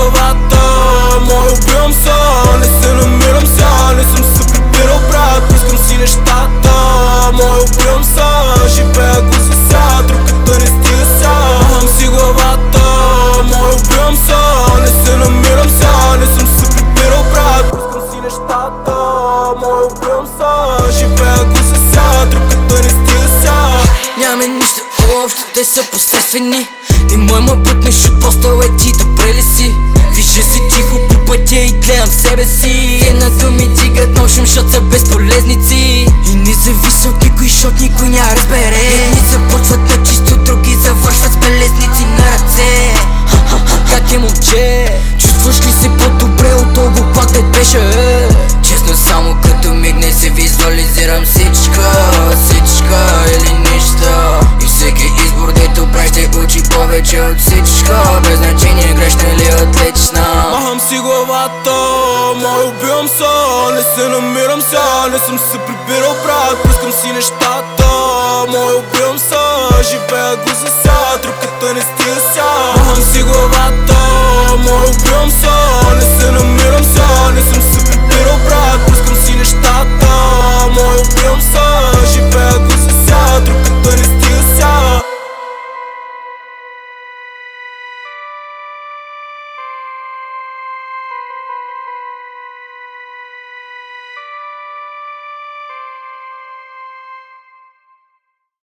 главата, мой убивам се, не се намирам се, не съм се прибирал брат, искам си нещата, мой убивам се, живея го за сега, другата не стига сега. Махам си главата, мой убивам се, не се намирам се, не съм се прибирал брат, искам си нещата, мой убивам се, живея го за сега, другата не стига сега. Нямаме нищо общо, те са посредствени. И моят път ме шупостал, ти добре ли си? Вижда си тихо по пътя и гледам себе си. Едната ми дигат нощем, защото са безполезници. И не зависи от никой, защото никой няма разбере. Едни започват на чисто, други завършват с белезници на ръце. Как е, момче? Чувстваш ли се по-добре от того, пак не беше? Честно, само като мигне се визуализирам всичка или нищо. И всеки избор, дето прави, ще учи повече от всичко. Без значение грешна или отлична. Махам си главата, мой убивам се, не се намирам се, не съм се прибирал брат, искам си нещата, мой убивам се, живея го за сега, другата не стига сега. Махам си главата, мой убивам се, не се намирам се, не съм се прибирал брат,